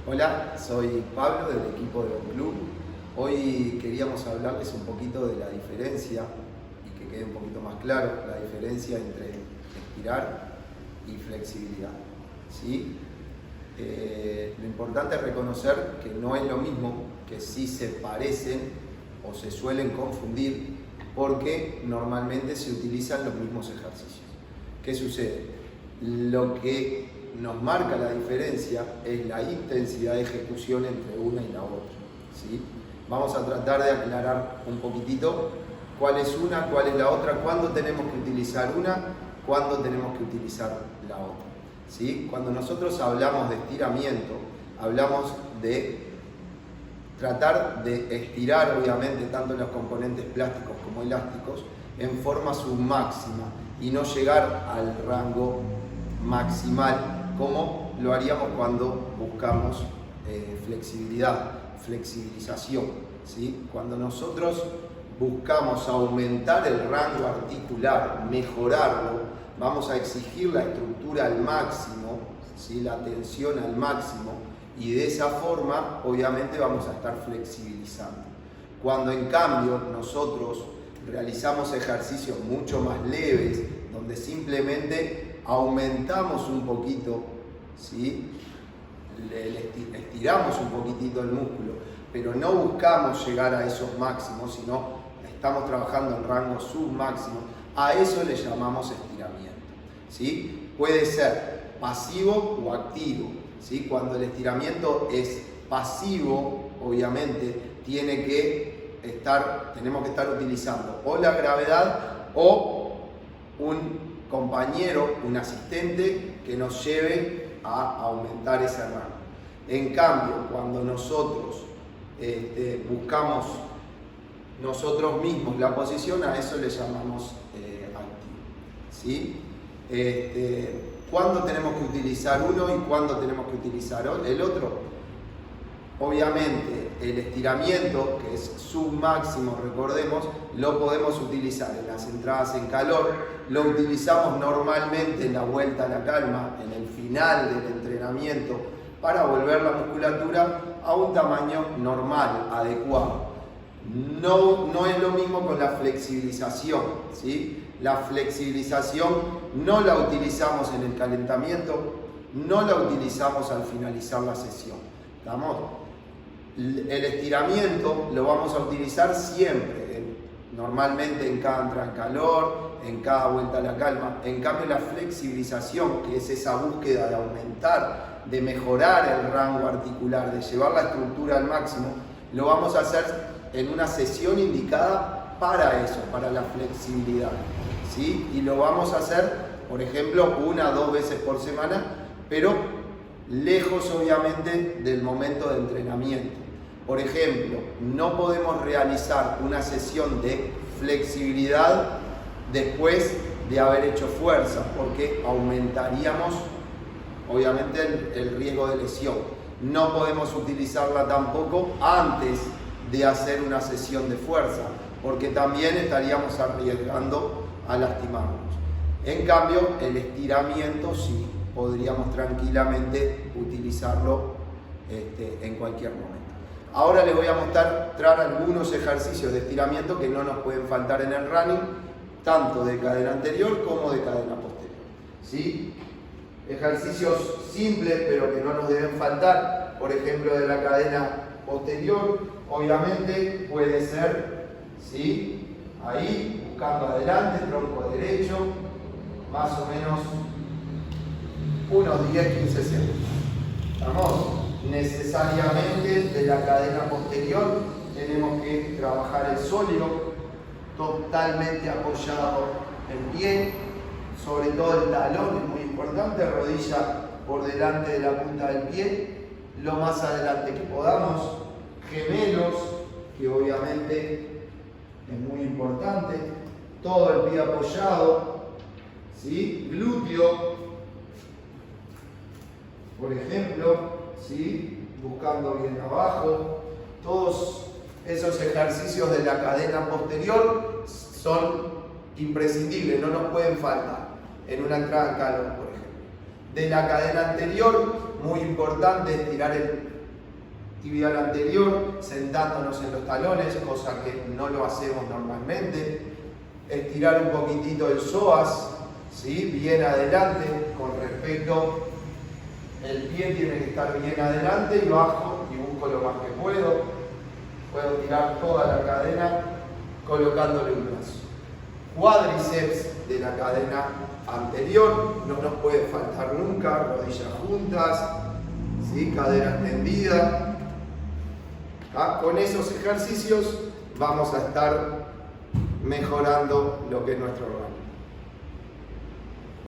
Hola, soy Pablo del equipo de OnClub. Hoy queríamos hablarles un poquito de la diferencia y que quede un poquito más claro la diferencia entre estirar y flexibilidad. ¿Sí? Lo importante es reconocer que no es lo mismo, que sí se parecen o se suelen confundir porque normalmente se utilizan los mismos ejercicios. ¿Qué sucede? Lo que nos marca la diferencia es la intensidad de ejecución entre una y la otra. ¿Sí? Vamos a tratar de aclarar un poquitito cuál es una, cuál es la otra, cuándo tenemos que utilizar una, cuándo tenemos que utilizar la otra. ¿Sí? Cuando nosotros hablamos de estiramiento, hablamos de tratar de estirar, obviamente, tanto los componentes plásticos como elásticos, en forma submáxima y no llegar al rango maximal como lo haríamos cuando buscamos flexibilidad, flexibilización. ¿Sí? Cuando nosotros buscamos aumentar el rango articular, mejorarlo, vamos a exigir la estructura al máximo, ¿sí? La tensión al máximo, y de esa forma obviamente vamos a estar flexibilizando. Cuando en cambio nosotros realizamos ejercicios mucho más leves, donde simplemente aumentamos un poquito, ¿sí? Estiramos un poquitito el músculo, pero no buscamos llegar a esos máximos, sino estamos trabajando en rango submáximo, a eso le llamamos estiramiento. ¿Sí? Puede ser pasivo o activo. ¿Sí? Cuando el estiramiento es pasivo, obviamente tenemos que estar utilizando o la gravedad o un compañero, un asistente que nos lleve a aumentar ese rango. En cambio, cuando nosotros buscamos nosotros mismos la posición, a eso le llamamos activo. ¿Sí? ¿Cuándo tenemos que utilizar uno y cuándo tenemos que utilizar el otro? Obviamente el estiramiento, que es submáximo, recordemos, lo podemos utilizar en las entradas en calor, lo utilizamos normalmente en la vuelta a la calma, en el final del entrenamiento, para volver la musculatura a un tamaño normal, adecuado. No es lo mismo con la flexibilización, ¿sí? La flexibilización no la utilizamos en el calentamiento, no la utilizamos al finalizar la sesión. ¿Estamos? El estiramiento lo vamos a utilizar siempre, normalmente en cada entrada en calor, en cada vuelta a la calma. En cambio, la flexibilización, que es esa búsqueda de aumentar, de mejorar el rango articular, de llevar la estructura al máximo, lo vamos a hacer en una sesión indicada para eso, para la flexibilidad. ¿Sí? Y lo vamos a hacer, por ejemplo, 1 o 2 veces por semana, pero lejos obviamente del momento de entrenamiento. Por ejemplo, no podemos realizar una sesión de flexibilidad después de haber hecho fuerza, porque aumentaríamos obviamente el riesgo de lesión. No podemos utilizarla tampoco antes de hacer una sesión de fuerza, porque también estaríamos arriesgando a lastimarnos. En cambio, el estiramiento sí podríamos tranquilamente utilizarlo en cualquier momento. Ahora les voy a mostrar algunos ejercicios de estiramiento que no nos pueden faltar en el running, tanto de cadena anterior como de cadena posterior. ¿Sí? Ejercicios simples pero que no nos deben faltar, por ejemplo de la cadena posterior, obviamente puede ser, ¿sí? Ahí, buscando adelante, tronco derecho, más o menos unos 10-15 segundos. ¿Estamos? Necesariamente de la cadena posterior tenemos que trabajar el sólido, totalmente apoyado en pie, sobre todo el talón es muy importante, rodilla por delante de la punta del pie, lo más adelante que podamos, gemelos, que obviamente es muy importante, todo el pie apoyado, ¿sí? Glúteo, por ejemplo, ¿sí? Buscando bien abajo. Todos esos ejercicios de la cadena posterior son imprescindibles, no nos pueden faltar en una entrada en calor, por ejemplo. De la cadena anterior, muy importante estirar el tibial anterior, sentándonos en los talones, cosa que no lo hacemos normalmente. Estirar un poquitito el psoas, ¿sí? Bien adelante, con respecto, el pie tiene que estar bien adelante y bajo, y busco lo más que puedo. Puedo tirar toda la cadena colocándole un brazo. Cuádriceps de la cadena anterior, no nos puede faltar nunca, rodillas juntas, ¿sí? Cadera extendida. Con esos ejercicios vamos a estar mejorando lo que es nuestro órgano.